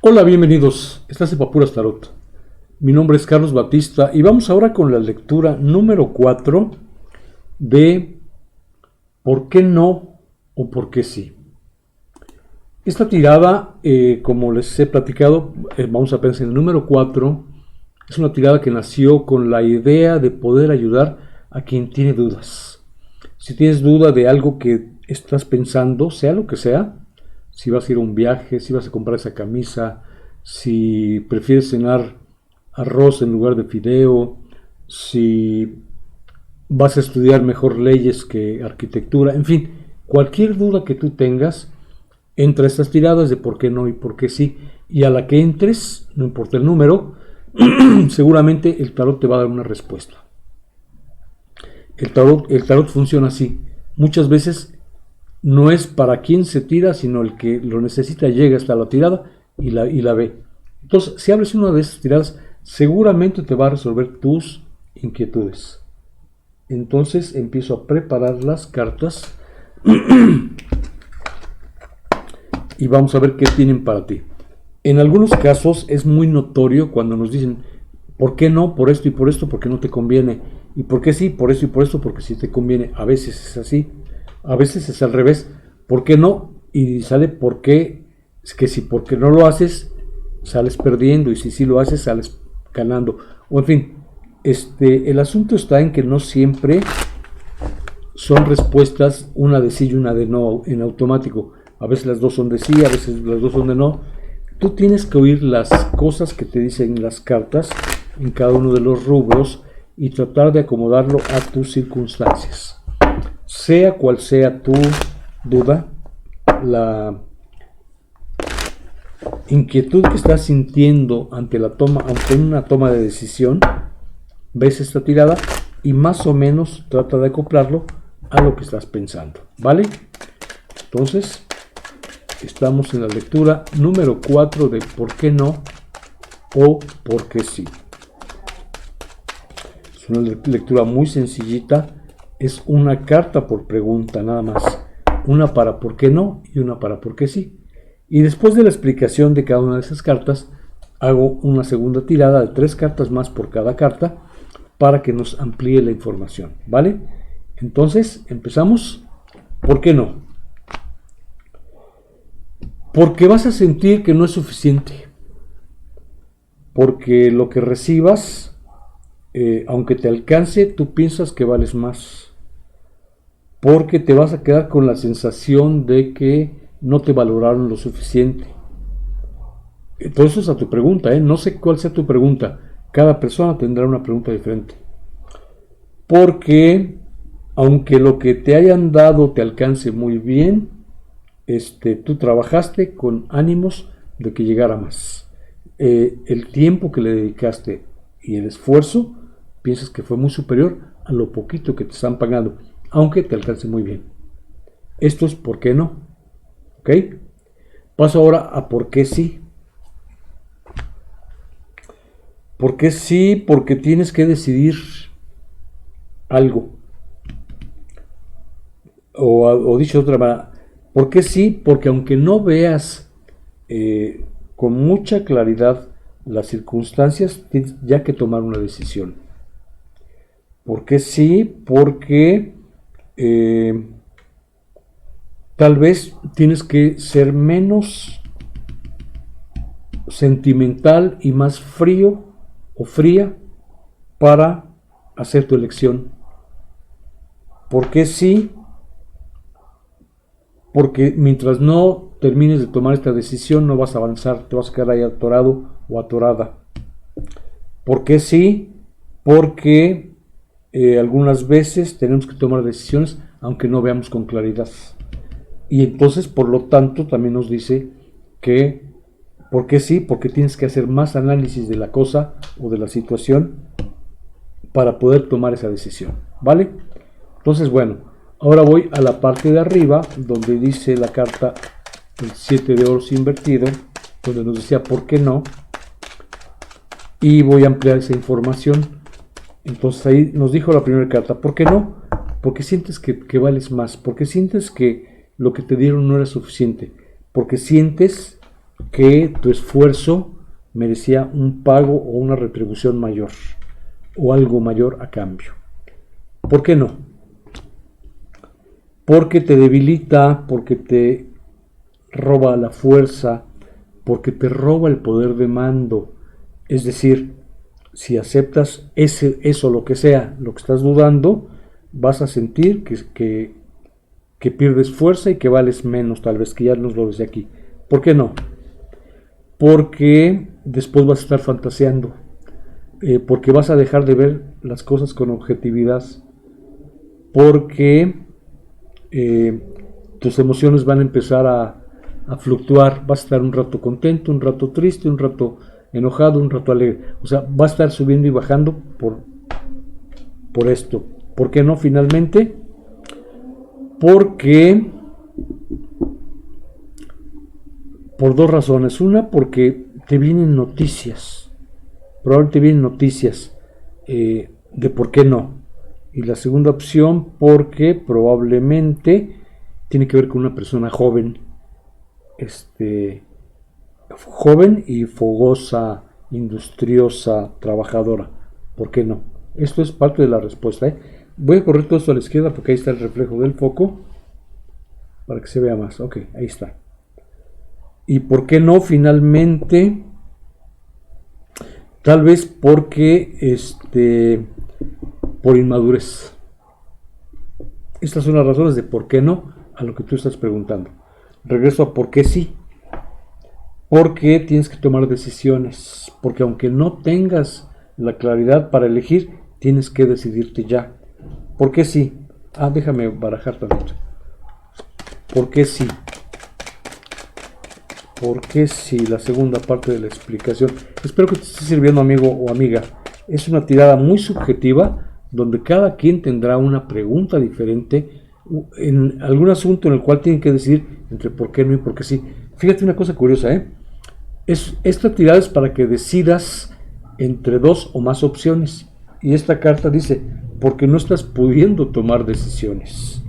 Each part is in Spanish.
Hola, bienvenidos. Estás en Papuras Tarot. Mi nombre es Carlos Batista y vamos ahora con la lectura número 4 de ¿por qué no o por qué sí? Esta tirada, como les he platicado, vamos a pensar en el número 4. Es una tirada que nació con la idea de poder ayudar a quien tiene dudas. Si tienes duda de algo que estás pensando, sea lo que sea, si vas a ir a un viaje, si vas a comprar esa camisa, si prefieres cenar arroz en lugar de fideo, si vas a estudiar mejor leyes que arquitectura, en fin, cualquier duda que tú tengas, entra a estas tiradas de por qué no y por qué sí, y a la que entres, no importa el número, seguramente el tarot te va a dar una respuesta. El tarot funciona así. Muchas veces no es para quien se tira, sino el que lo necesita llega hasta la tirada y la ve. Entonces, si abres una de esas tiradas, seguramente te va a resolver tus inquietudes. Entonces empiezo a preparar las cartas y vamos a ver qué tienen para ti. En algunos casos es muy notorio cuando nos dicen ¿por qué no? Por esto y por esto, porque no te conviene. ¿Y por qué sí? Por esto y por esto, porque sí te conviene. A veces es así. A veces es al revés. ¿Por qué no? Y sale por qué. Es que si porque no lo haces, sales perdiendo. Y si sí lo haces, sales ganando. O en fin, el asunto está en que no siempre son respuestas una de sí y una de no en automático. A veces las dos son de sí, a veces las dos son de no. Tú tienes que oír las cosas que te dicen las cartas en cada uno de los rubros y tratar de acomodarlo a tus circunstancias. Sea cual sea tu duda, la inquietud que estás sintiendo ante una toma de decisión, ves esta tirada y más o menos trata de acoplarlo a lo que estás pensando, ¿vale? Entonces, estamos en la lectura número 4 de ¿por qué no o por qué sí? Es una lectura muy sencillita, es una carta por pregunta nada más, una para ¿por qué no? Y una para ¿por qué sí? Y después de la explicación de cada una de esas cartas, hago una segunda tirada de 3 cartas más por cada carta para que nos amplíe la información, ¿vale? Entonces, empezamos. ¿Por qué no? Porque vas a sentir que no es suficiente. Porque lo que recibas, aunque te alcance, tú piensas que vales más. Porque te vas a quedar con la sensación de que no te valoraron lo suficiente. Entonces, eso es a tu pregunta, no sé cuál sea tu pregunta. Cada persona tendrá una pregunta diferente. Porque, aunque lo que te hayan dado te alcance muy bien, tú trabajaste con ánimos de que llegara más. El tiempo que le dedicaste y el esfuerzo, piensas que fue muy superior a lo poquito que te están pagando, aunque te alcance muy bien. Esto es por qué no. ¿Ok? Paso ahora a por qué sí. ¿Por qué sí? Porque tienes que decidir algo. O dicho de otra manera, ¿por qué sí? Porque aunque no veas con mucha claridad las circunstancias, tienes ya que tomar una decisión. ¿Por qué sí? Porque tal vez tienes que ser menos sentimental y más frío o fría para hacer tu elección. ¿Por qué sí? Porque mientras no termines de tomar esta decisión no vas a avanzar, te vas a quedar ahí atorado o atorada. ¿Por qué sí? Porque algunas veces tenemos que tomar decisiones aunque no veamos con claridad. Y entonces, por lo tanto, también nos dice que ¿por qué sí? Porque tienes que hacer más análisis de la cosa o de la situación para poder tomar esa decisión, ¿vale? Entonces, bueno, ahora voy a la parte de arriba donde dice la carta el 7 de oros invertido, donde nos decía ¿por qué no? Y voy a ampliar esa información. Entonces ahí nos dijo la primera carta, ¿por qué no? Porque sientes que vales más, porque sientes que lo que te dieron no era suficiente, porque sientes que tu esfuerzo merecía un pago o una retribución mayor o algo mayor a cambio. ¿Por qué no? Porque te debilita, porque te roba la fuerza, porque te roba el poder de mando. Es decir, si aceptas eso, lo que sea, lo que estás dudando, vas a sentir que pierdes fuerza y que vales menos, tal vez, que ya nos lo desde aquí. ¿Por qué no? Porque después vas a estar fantaseando, porque vas a dejar de ver las cosas con objetividad, porque tus emociones van a empezar a fluctuar, vas a estar un rato contento, un rato triste, un rato enojado, un rato alegre, o sea, va a estar subiendo y bajando por esto. ¿Por qué no finalmente? Porque por dos razones. Una, porque te vienen noticias, probablemente te vienen noticias de por qué no. Y la segunda opción, porque probablemente tiene que ver con una persona joven, joven y fogosa, industriosa, trabajadora. ¿Por qué no? Esto es parte de la respuesta. Voy a correr todo esto a la izquierda porque ahí está el reflejo del foco para que se vea más. Ok, ahí está. ¿Y por qué no finalmente? Tal vez porque por inmadurez. Estas son las razones de por qué no a lo que tú estás preguntando. Regreso a por qué sí. Porque tienes que tomar decisiones. Porque aunque no tengas la claridad para elegir, tienes que decidirte ya. ¿Por qué sí? Déjame barajar tantito. ¿Por qué sí? ¿Por qué sí? La segunda parte de la explicación. Espero que te esté sirviendo, amigo o amiga. Es una tirada muy subjetiva, donde cada quien tendrá una pregunta diferente en algún asunto en el cual tienen que decidir entre por qué no y por qué sí. Fíjate una cosa curiosa, esta tirada es para que decidas entre dos o más opciones. Y esta carta dice, porque no estás pudiendo tomar decisiones.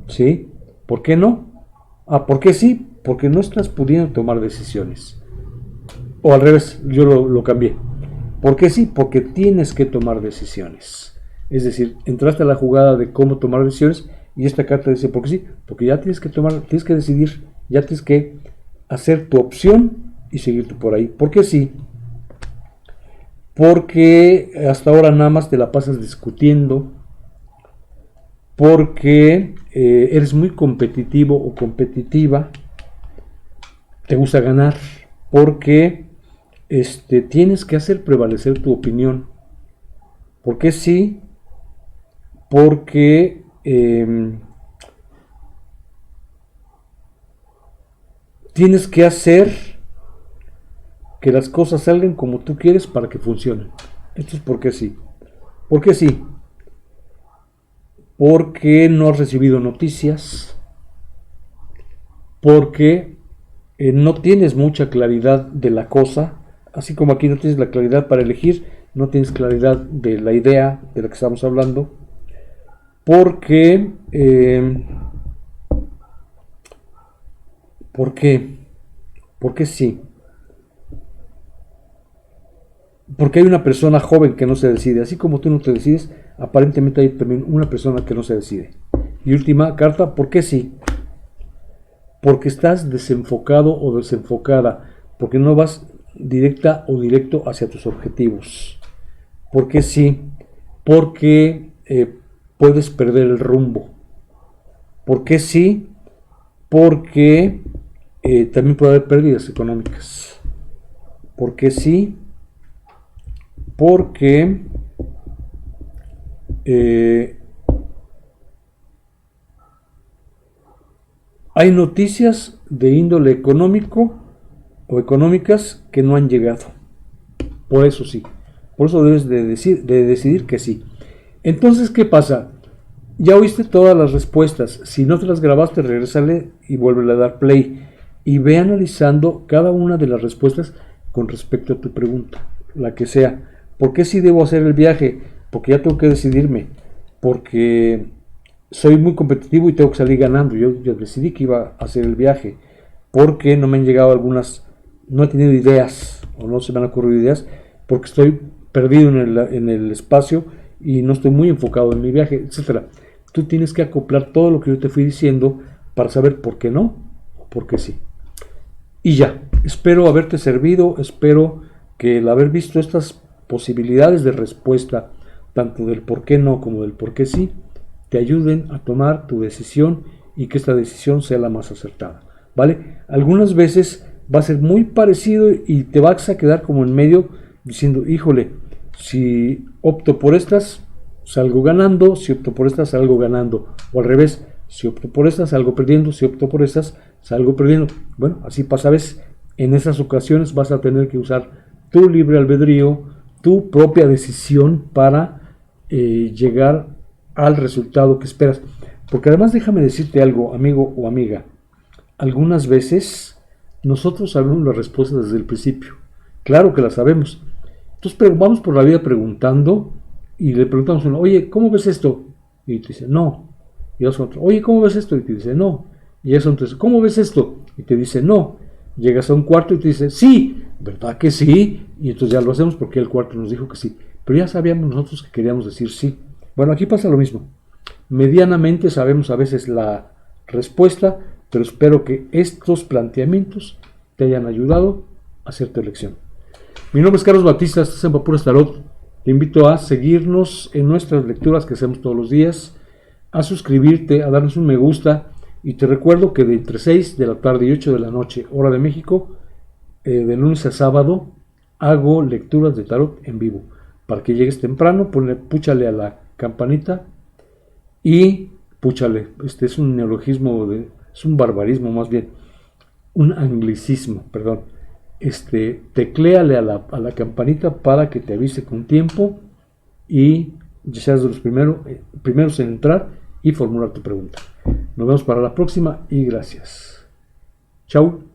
¿Sí? ¿Por qué no? ¿Por qué sí? Porque no estás pudiendo tomar decisiones. O al revés, yo lo cambié. ¿Por qué sí? Porque tienes que tomar decisiones. Es decir, entraste a la jugada de cómo tomar decisiones y esta carta dice, ¿por qué sí? Porque ya tienes que decidir, ya tienes que hacer tu opción y seguirte por ahí. ¿Por qué sí? Porque hasta ahora nada más te la pasas discutiendo, porque eres muy competitivo o competitiva, te gusta ganar, porque tienes que hacer prevalecer tu opinión. ¿Por qué sí? Porque tienes que hacer que las cosas salgan como tú quieres para que funcionen. Esto es por qué sí. ¿Por qué sí? Porque no has recibido noticias, porque no tienes mucha claridad de la cosa, así como aquí no tienes la claridad para elegir, no tienes claridad de la idea de la que estamos hablando, porque ¿por qué? ¿Por qué sí? Porque hay una persona joven que no se decide, así como tú no te decides, aparentemente hay también una persona que no se decide. Y última carta, ¿por qué sí? Porque estás desenfocado o desenfocada, porque no vas directa o directo hacia tus objetivos. ¿Por qué sí? Porque puedes perder el rumbo. ¿Por qué sí? Porque también puede haber pérdidas económicas. ¿Por qué sí? Porque hay noticias de índole económico o económicas que no han llegado. Por eso sí. Por eso debes de decidir que sí. Entonces, ¿qué pasa? Ya oíste todas las respuestas. Si no te las grabaste, regrésale y vuélvele a dar play. Y ve analizando cada una de las respuestas con respecto a tu pregunta, la que sea. ¿Por qué sí debo hacer el viaje? Porque ya tengo que decidirme. Porque soy muy competitivo y tengo que salir ganando. Yo decidí que iba a hacer el viaje. Porque no me han llegado algunas no he tenido ideas o no se me han ocurrido ideas porque estoy perdido en el espacio y no estoy muy enfocado en mi viaje, etcétera. Tú tienes que acoplar todo lo que yo te fui diciendo para saber por qué no o por qué sí. Y ya, espero haberte servido, espero que el haber visto estas posibilidades de respuesta, tanto del por qué no como del por qué sí, te ayuden a tomar tu decisión y que esta decisión sea la más acertada, ¿vale? Algunas veces va a ser muy parecido y te vas a quedar como en medio diciendo, híjole, si opto por estas, salgo ganando, si opto por estas, salgo ganando, o al revés, si opto por estas, salgo perdiendo, si opto por estas, salgo perdiendo. Bueno, así pasa a veces. En esas ocasiones vas a tener que usar tu libre albedrío, tu propia decisión para llegar al resultado que esperas. Porque además déjame decirte algo, amigo o amiga, algunas veces nosotros sabemos la respuesta desde el principio. Claro que la sabemos. Entonces vamos por la vida preguntando y le preguntamos a uno, oye, ¿cómo ves esto? Y te dice, no. Y vas a otro, oye, ¿cómo ves esto? Y te dice, no. Y ya son tres, ¿cómo ves esto? Y te dice, no. Llegas a un cuarto y te dice, sí, ¿verdad que sí? Y entonces ya lo hacemos porque el cuarto nos dijo que sí. Pero ya sabíamos nosotros que queríamos decir sí. Bueno, aquí pasa lo mismo. Medianamente sabemos a veces la respuesta, pero espero que estos planteamientos te hayan ayudado a hacer tu elección. Mi nombre es Carlos Batista, estás en Papuras Tarot. Te invito a seguirnos en nuestras lecturas que hacemos todos los días, a suscribirte, a darnos un me gusta, y te recuerdo que de entre 6 de la tarde y 8 de la noche, hora de México, de lunes a sábado, hago lecturas de tarot en vivo. Para que llegues temprano, púchale a la campanita y púchale. Este es un neologismo, es un barbarismo más bien, un anglicismo, perdón. Tecléale a la campanita para que te avise con tiempo y ya seas de los primeros en entrar y formular tu pregunta. Nos vemos para la próxima y gracias. Chau.